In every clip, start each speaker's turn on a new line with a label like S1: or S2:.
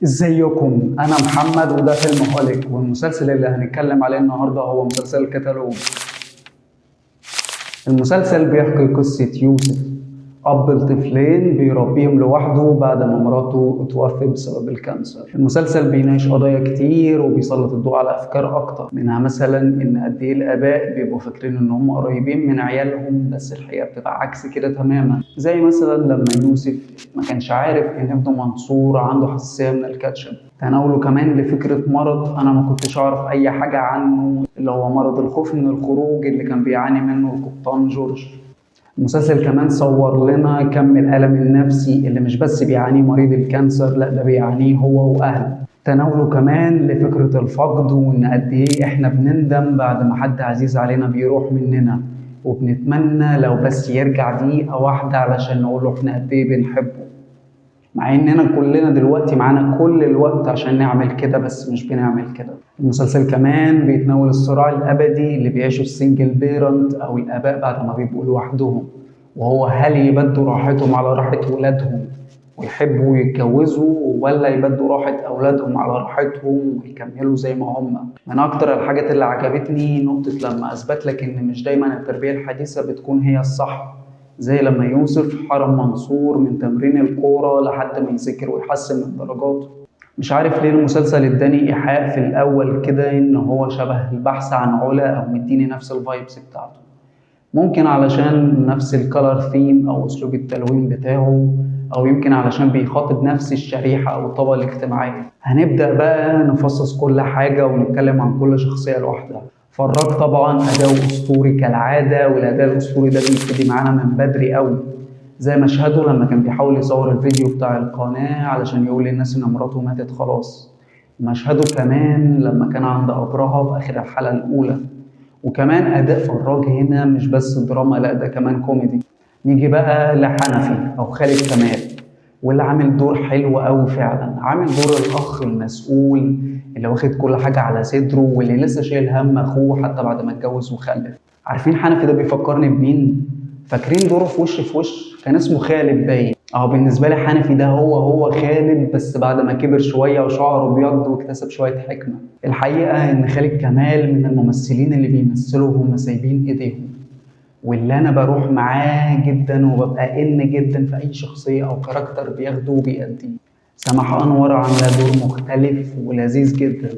S1: ازيكم؟ انا محمد وده فيلم هوليك، والمسلسل اللي هنتكلم عليه النهارده هو مسلسل الكتالوج. المسلسل بيحكي قصة يوسف، أب لطفلين بيربيهم لوحده بعد ما مراته اتوفت بسبب الكانسر. المسلسل بيناقش قضايا كتير وبيسلط الضوء على أفكار أكتر، منها مثلا إن قد إيه الآباء بيبقوا فاكرين إن هم قريبين من عيالهم بس الحقيقة بتبقى عكس كده تماما. زي مثلا لما يوسف ما كانش عارف إن ابنه منصور عنده حساسية من الكاتشب. تناوله كمان لفكرة مرض أنا ما كنتش أعرف أي حاجة عنه، اللي هو مرض الخوف من الخروج اللي كان بيعاني منه القبطان جورج. المسلسل كمان صور لنا كم الألم النفسي اللي مش بس بيعانيه مريض الكانسر، لا ده بيعانيه هو وأهله. تناوله كمان لفكرة الفقد وإن قد إيه إحنا بنندم بعد ما حد عزيز علينا بيروح مننا، وبنتمنى لو بس يرجع دقيقة واحدة علشان نقوله إحنا قد إيه بنحبه، مع إننا كلنا دلوقتي معانا كل الوقت عشان نعمل كده بس مش بنعمل كده. المسلسل كمان بيتناول الصراع الأبدي اللي بيعيشه السنجل بيرنت أو الآباء بعد ما بيبقوا لوحدهم، وهو هل يبدوا راحتهم على راحة ولادهم ويحبوا يتجوزوا، ولا يبدوا راحة أولادهم على راحتهم ويكملوا زي ما هم. من أكتر الحاجات اللي عجبتني نقطة لما أثبت لك إن مش دايما التربية الحديثة بتكون هي الصح، زي لما يوسف حرم منصور من تمرين الكورة لحد ما يذاكر ويحسن من درجاته. مش عارف ليه المسلسل اداني إيحاء في الأول كده إن هو شبه البحث عن علا، أو مديني نفس الفايبس بتاعته. ممكن علشان نفس الكالر ثيم أو أسلوب التلوين بتاعه، أو يمكن علشان بيخاطب نفس الشريحة أو الطبقة الاجتماعية. هنبدأ بقى نفصص كل حاجة ونتكلم عن كل شخصية لوحدها. فراج طبعا أداء أسطوري كالعادة، والأداء الأسطوري ده بيبتدي معانا من بدري أوي، زي مشهده لما كان بيحاول يصور الفيديو بتاع القناة علشان يقول للناس إن مراته ماتت خلاص. مشهده كمان لما كان عند قبرها في آخر الحلقة الأولى. وكمان أداء فراج هنا مش بس دراما، لأ ده كمان كوميدي. نيجي بقى لحنفي أو خالد كمال، واللي عامل دور حلو أوي فعلا، عامل دور الأخ المسؤول اللي واخد كل حاجة على صدره واللي لسه شايل هم أخوه حتى بعد ما اتجوز وخلف. عارفين حنفي ده بيفكرني بمين؟ فاكرين دوره في وش في وش؟ كان اسمه خالد باين. بالنسبة لي حنفي ده هو خالد، بس بعد ما كبر شوية وشعره ابيض واكتسب شوية حكمة. الحقيقة إن خالد كمال من الممثلين اللي بيمثلوا وهم سايبين إيديهم، واللي أنا بروح معاه جدا وببقى إن جدا في أي شخصية أو كاركتر بياخده وبيأديه. سماح أنور عاملة دور مختلف ولذيذ جدا.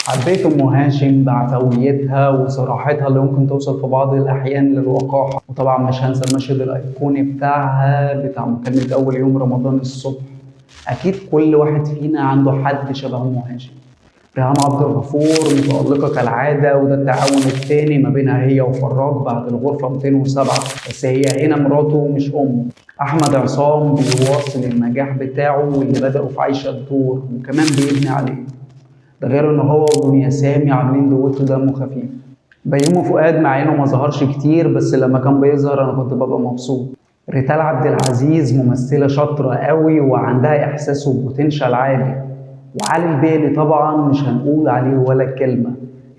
S1: حبيت أم هاشم بعفويتها وصراحتها اللي ممكن توصل في بعض الأحيان للوقاحة. وطبعا مش هنسى المشهد الأيقوني بتاعها بتاع مكالمة أول يوم رمضان الصبح. أكيد كل واحد فينا عنده حد شبه أم هاشم. ريهام عبد الغفور متألقة كالعادة، وده التعاون التاني ما بينها هي وفراج بعد الغرفة 207، بس هي هنا مراته مش أمه. أحمد عصام بيواصل النجاح بتاعه واللي بدأه في عيشة الدور وكمان بيبني عليه، ده غير إن هو ودنيا سامي عاملين دويتو دمه خفيف. بيومي فؤاد مع إنه ما ظهرش كتير بس لما كان بيظهر أنا كنت ببقى مبسوط. ريتال عبد العزيز ممثلة شاطرة قوي وعندها إحساس وبوتنشال عالي. وعلي البيلي طبعا مش هنقول عليه ولا كلمة،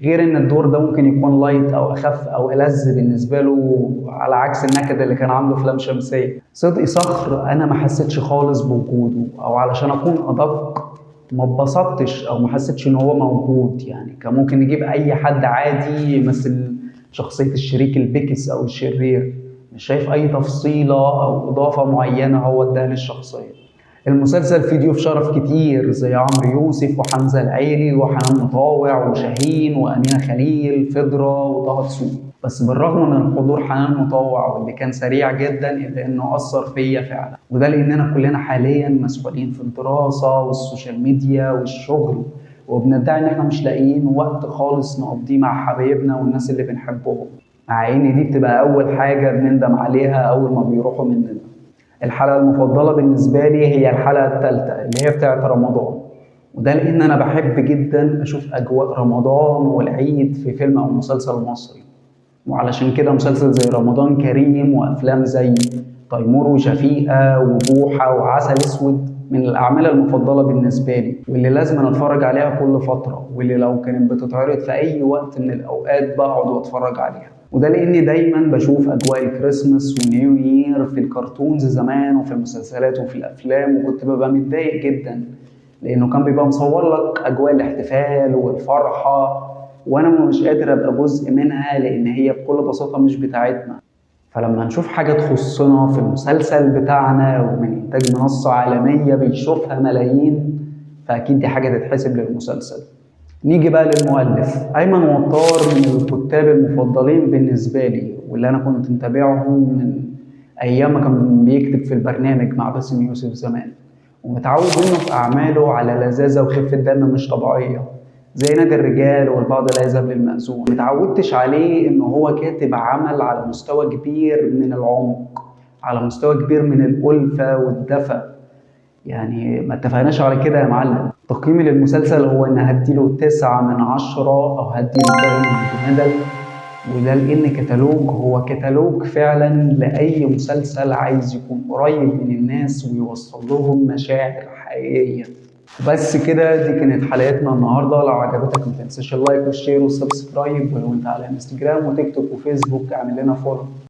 S1: غير ان الدور ده ممكن يكون لايت او اخف او ألذ بالنسبة له على عكس النكد اللي كان عامله في لام شمسية. صدقي صخر انا ما حسيتش خالص بوجوده، او علشان اكون ادق ما اتبسطتش او ما حسيتش ان هو موجود. يعني كان ممكن نجيب اي حد عادي يمثل شخصية الشريك البكس او الشرير، مش شايف اي تفصيلة او اضافة معينة هو اداها للشخصية. المسلسل فيه ضيوف شرف كتير زي عمرو يوسف وحمزة العيلي وحنان مطاوع وشاهين وأمينة خليل فضرة وطه دسوقي، بس بالرغم من حضور حنان مطاوع واللي كان سريع جدا إلا إنه أثر فيا فعلا، وده لأننا كلنا حاليا مسؤولين في الدراسة والسوشيال ميديا والشغل، وبندعي إن إحنا مش لاقيين وقت خالص نقضيه مع حبايبنا والناس اللي بنحبهم، مع إن دي بتبقى أول حاجة بنندم عليها أول ما بيروحوا مننا. الحلقة المفضلة بالنسبة لي هي الحلقة الثالثة اللي هي بتاعت رمضان، وده لأن أنا بحب جدا أشوف أجواء رمضان والعيد في فيلم أو مسلسل مصري. وعلشان كده مسلسل زي رمضان كريم وأفلام زي تيمور وشفيقة وبوحة وعسل أسود من الأعمال المفضلة بالنسبة لي، واللي لازم أتفرج عليها كل فترة، واللي لو كانت بتتعرض في أي وقت من الأوقات بقعد وأتفرج عليها. وده لأني دايما بشوف أجواء الكريسماس ونيو يير في الكرتونز زمان وفي المسلسلات وفي الأفلام، وكنت ببقى متضايق جدا لانه كان بيبقى مصور لك اجواء الاحتفال والفرحه، وانا مش قادر ابقى جزء منها لان هي بكل بساطه مش بتاعتنا. فلما نشوف حاجه تخصنا في المسلسل بتاعنا ومن انتاج منصه عالميه بيشوفها ملايين، فاكيد دي حاجه تتحسب للمسلسل. نيجي بقى للمؤلف. ايمن وطار من الكتاب المفضلين بالنسبه لي، واللي انا كنت متابعهم من ايام ما كان بيكتب في البرنامج مع باسم يوسف زمان، ومتعود منه في اعماله على لذاذه وخفه دم مش طبيعيه، زي نادي الرجال والبعض لا يذهب للمأذون. متعودتش عليه ان هو كاتب عمل على مستوى كبير من العمق، على مستوى كبير من الألفة والدفى. يعني ما اتفقناش على كده يا معلم. تقييمي للمسلسل هو ان هديله 9/10 او هديله 8 ميدل، وده لان كتالوج هو كتالوج فعلا لاي مسلسل عايز يكون قريب من الناس ويوصل لهم مشاعر حقيقيه. بس كده، دي كانت حلقتنا النهارده. لو عجبتك ما تنساش اللايك والشير والسبسكرايب، ولو انت على انستجرام وتيك توك وفيسبوك اعمل لنا فولو.